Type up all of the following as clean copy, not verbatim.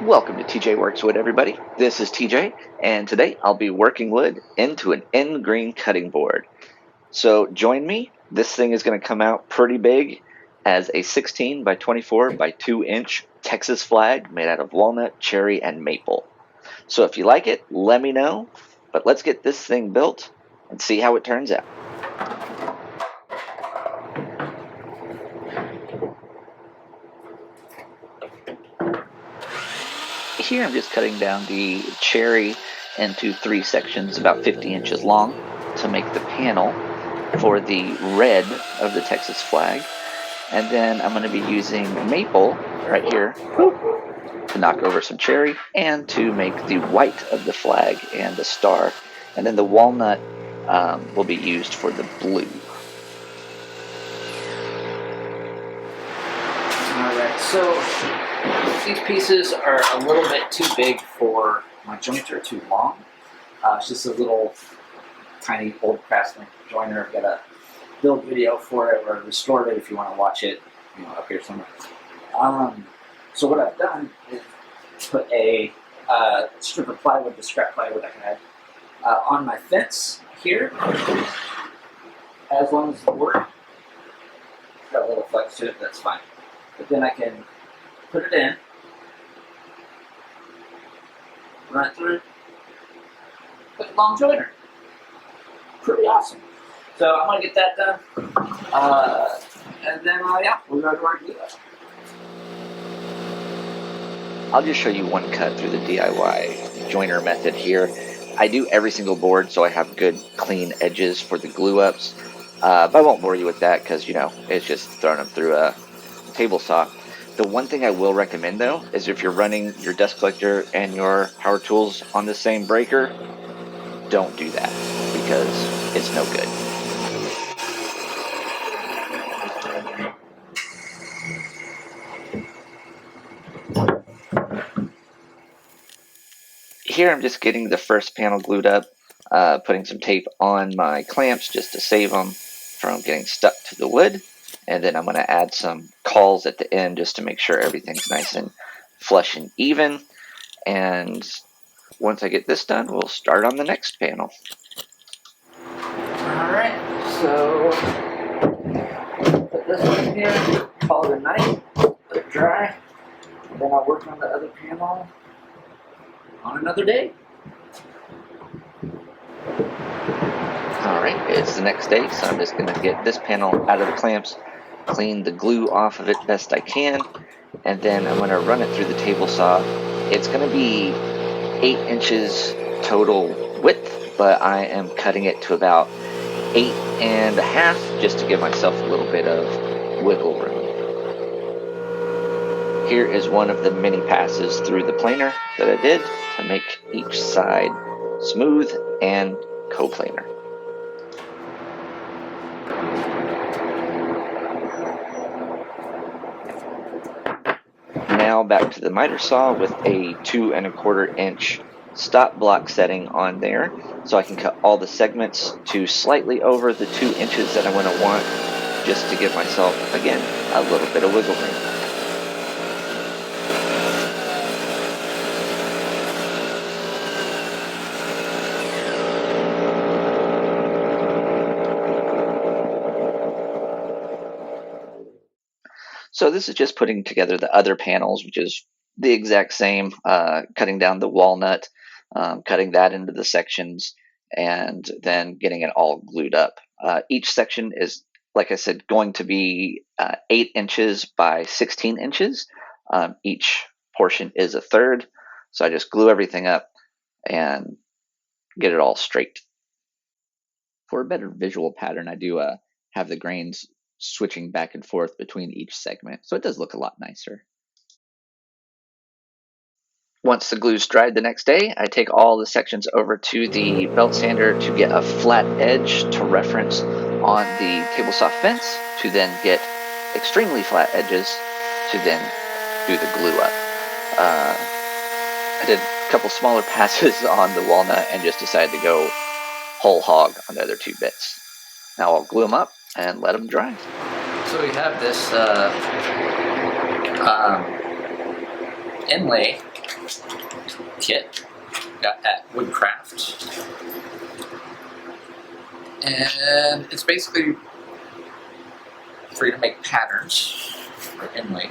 Welcome to TJ Works Wood, everybody. This is TJ, and today I'll be working wood into an end grain cutting board. So join me. This thing is going to come out pretty big as a 16 by 24 by 2 inch Texas flag made out of walnut, cherry, and maple. So if you like it, let me know. But let's get this thing built and see how it turns out. Here I'm just cutting down the cherry into 3 sections about 50 inches long to make the panel for the red of the Texas flag. And then I'm going to be using maple right here to knock over some cherry and to make the white of the flag and the star. And then the walnut will be used for the blue. Alright, so these pieces are a little bit too big for my jointer, too long. It's just a little tiny old Craftsman joiner. I've got a build video for it, or restored it if you want to watch it, up here somewhere. So what I've done is put a strip of plywood, the scrap plywood I had, on my fence here, as long as the board got a little flex to it, that's fine. But then I can put it in, run it through, with a long joiner. Pretty awesome. So I'm gonna get that done, and then yeah, we'll go to our glue up. I'll just show you one cut through the DIY joiner method here. I do every single board so I have good clean edges for the glue ups. But I won't bore you with that because it's just throwing them through a table saw. The one thing I will recommend though is if you're running your dust collector and your power tools on the same breaker, don't do that because it's no good. Here I'm just getting the first panel glued up, putting some tape on my clamps just to save them from getting stuck to the wood. And then I'm going to add some cawls at the end just to make sure everything's nice and flush and even. And once I get this done, we'll start on the next panel. Alright, so put this one in here, call it a night, let it dry, and then I'll work on the other panel on another day. Alright, it's the next day, so I'm just going to get this panel out of the clamps, clean the glue off of it best I can, and then I'm going to run it through the table saw. It's going to be 8 inches total width, but I am cutting it to about 8.5 just to give myself a little bit of wiggle room. Here is one of the many passes through the planer that I did to make each side smooth and coplanar. Now back to the miter saw with a 2 1/4 inch stop block setting on there, so I can cut all the segments to slightly over the 2 inches that I'm going to want, just to give myself, again, a little bit of wiggle room. So this is just putting together the other panels, which is the exact same, cutting down the walnut, cutting that into the sections, and then getting it all glued up. Each section is, like I said, going to be 8 inches by 16 inches. Each portion is 1/3, so I just glue everything up and get it all straight. For a better visual pattern, I do have the grains switching back and forth between each segment, so it does look a lot nicer. Once the glue's dried the next day, I take all the sections over to the belt sander to get a flat edge to reference on the table saw fence, to then get extremely flat edges to then do the glue up. I did a couple smaller passes on the walnut and just decided to go whole hog on the other 2 bits. Now I'll glue them up and let them dry. So we have this Inlay kit. Got at Woodcraft. And it's basically for you to make patterns for inlays.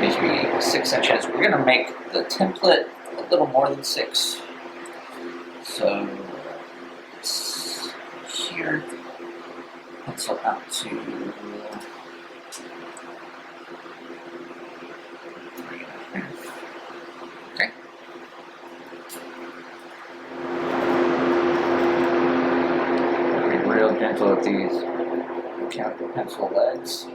These be 6 inches. We're going to make the template a little more than 6. So it's here. Pencil out to 3.5. Okay. Be real gentle with these mechanical pencil legs.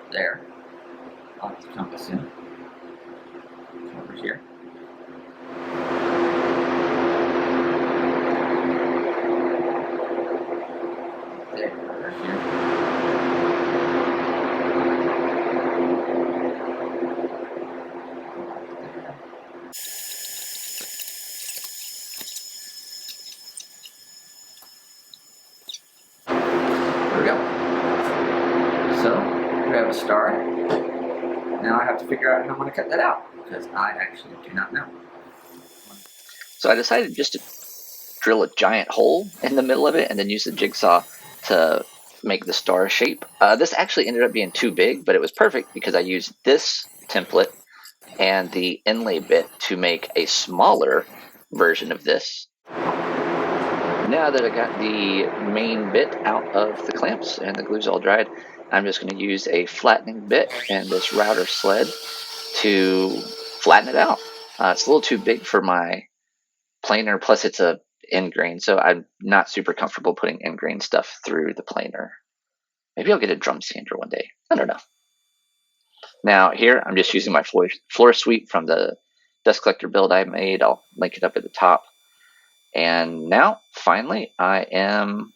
There. I'll have to compass in. Over here. There, here. There we go. So, we have a star. Now I have to figure out how I'm going to cut that out, because I actually do not know. So I decided just to drill a giant hole in the middle of it and then use the jigsaw to make the star shape. This actually ended up being too big, but it was perfect because I used this template and the inlay bit to make a smaller version of this. Now that I got the main bit out of the clamps and the glue's all dried, I'm just going to use a flattening bit and this router sled to flatten it out. It's a little too big for my planer, plus it's a end grain, so I'm not super comfortable putting end grain stuff through the planer. Maybe I'll get a drum sander one day. I don't know. Now here, I'm just using my floor sweep from the dust collector build I made. I'll link it up at the top. And now, finally, I am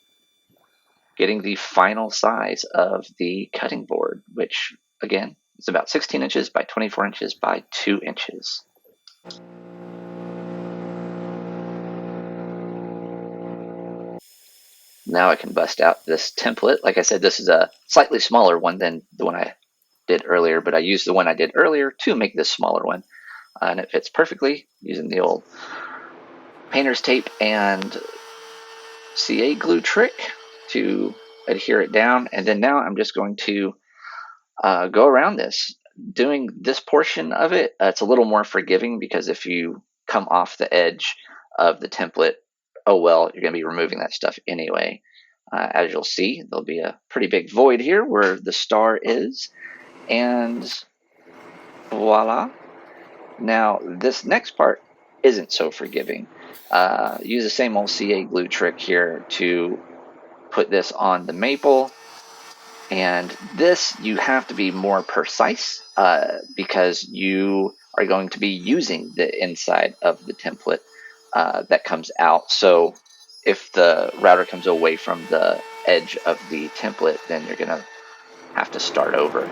getting the final size of the cutting board, which, again, is about 16 inches by 24 inches by 2 inches. Now I can bust out this template. Like I said, this is a slightly smaller one than the one I did earlier, but I used the one I did earlier to make this smaller one. And it fits perfectly using the old painter's tape and CA glue trick to adhere it down. And then now I'm just going to go around this. Doing this portion of it, it's a little more forgiving because if you come off the edge of the template, oh well, you're going to be removing that stuff anyway. As you'll see, there'll be a pretty big void here where the star is. And voila. Now, this next part isn't so forgiving. Use the same old CA glue trick here to put this on the maple. And this, you have to be more precise because you are going to be using the inside of the template that comes out. So if the router comes away from the edge of the template, then you're going to have to start over.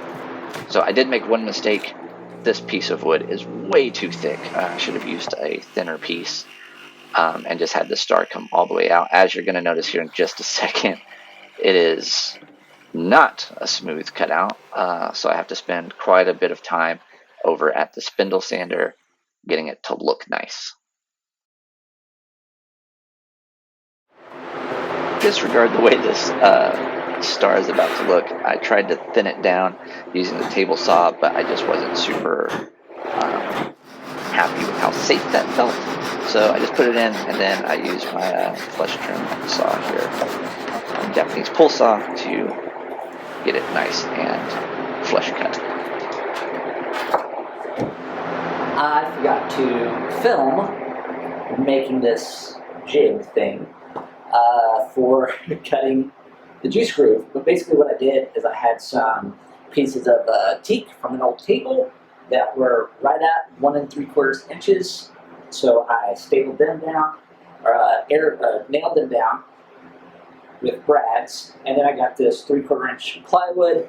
So I did make one mistake. This piece of wood is way too thick. I should have used a thinner piece and just had the star come all the way out. As you're going to notice here in just a second, it is not a smooth cutout, so I have to spend quite a bit of time over at the spindle sander getting it to look nice. Disregard the way this star is about to look. I tried to thin it down using the table saw, but I just wasn't super happy with how safe that felt. So I just put it in, and then I used my flush trim saw here, Japanese pull saw, to get it nice and flush cut. I forgot to film making this jig thing for cutting the juice groove, but basically what I did is I had some pieces of teak from an old table that were right at 1 3/4 inches, so I stapled them down, or nailed them down, with brads, and then I got this 3/4 inch plywood.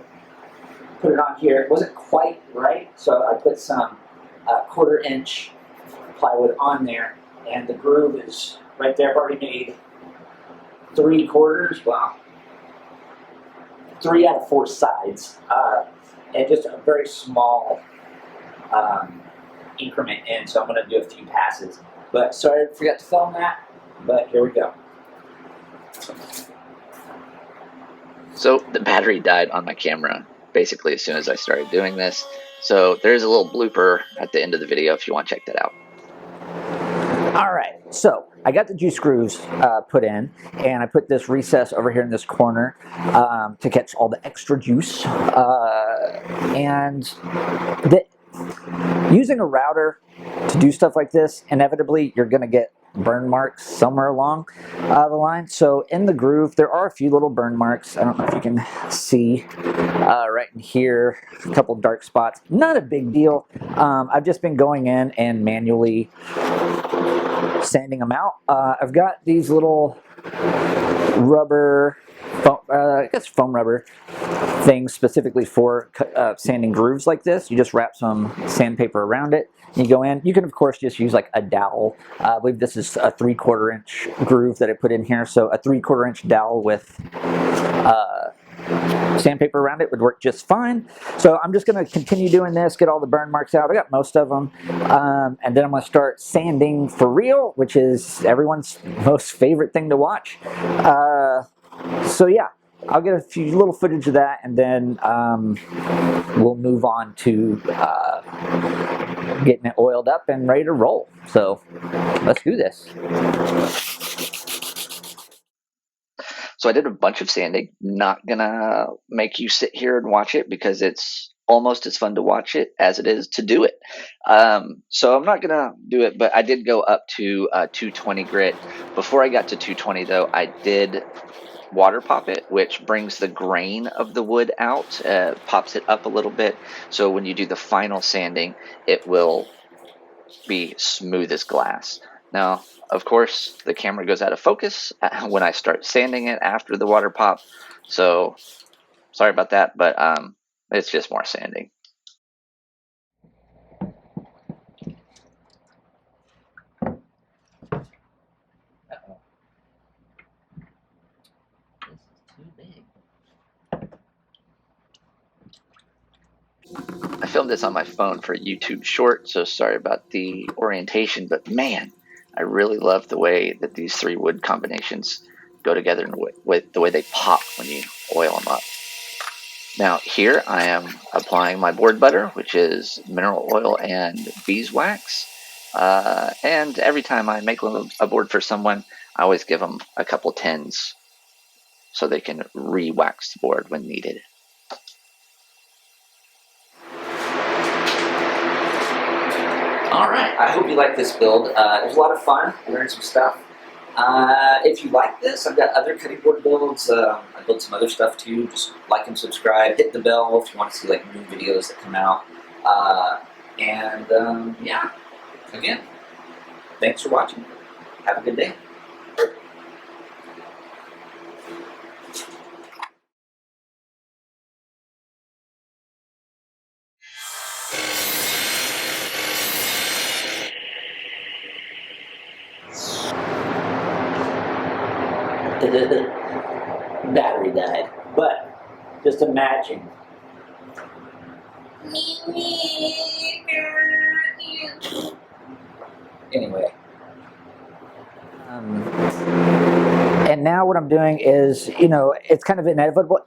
Put it on here. It wasn't quite right, so I put some 1/4 inch plywood on there, and the groove is right there. I've already made 3/4. Wow. 3 out of 4 sides, and just a very small increment in, so I'm going to do a few passes. But sorry I forgot to film that, but here we go. So the battery died on my camera basically as soon as I started doing this. So there's a little blooper at the end of the video if you want to check that out. All right, so I got the juice grooves put in, and I put this recess over here in this corner to catch all the extra juice. Using a router to do stuff like this, inevitably you're going to get burn marks somewhere along the line. So in the groove, there are a few little burn marks. I don't know if you can see right in here, a couple dark spots. Not a big deal. I've just been going in and manually sanding them out. I've got these little rubber, I guess foam rubber things specifically for sanding grooves like this. You just wrap some sandpaper around it. You go in. You can of course just use like a dowel. I believe this is a 3/4 inch groove that I put in here. So a 3/4 inch dowel with sandpaper around it would work just fine. So I'm just going to continue doing this, get all the burn marks out. I got most of them. And then I'm going to start sanding for real, which is everyone's most favorite thing to watch. So yeah, I'll get a few little footage of that, and then we'll move on to getting it oiled up and ready to roll. So let's do this. So I did a bunch of sanding. Not gonna make you sit here and watch it because it's almost as fun to watch it as it is to do it. So I'm not gonna do it, but I did go up to 220 grit. Before I got to 220 though, I did water pop it, which brings the grain of the wood out, pops it up a little bit. So when you do the final sanding, it will be smooth as glass. Now, of course, the camera goes out of focus when I start sanding it after the water pop. So sorry about that, but it's just more sanding. I filmed this on my phone for a YouTube short, so sorry about the orientation, but man, I really love the way that these 3 wood combinations go together and with the way they pop when you oil them up. Now here I am applying my board butter, which is mineral oil and beeswax. And every time I make a board for someone, I always give them a couple tins so they can re-wax the board when needed. Alright, I hope you like this build. It was a lot of fun. I learned some stuff. If you like this, I've got other cutting board builds. I built some other stuff too. Just like and subscribe. Hit the bell if you want to see like new videos that come out. Yeah, again, thanks for watching. Have a good day. Battery died, but just imagine. Anyway. And now what I'm doing is, it's kind of inevitable.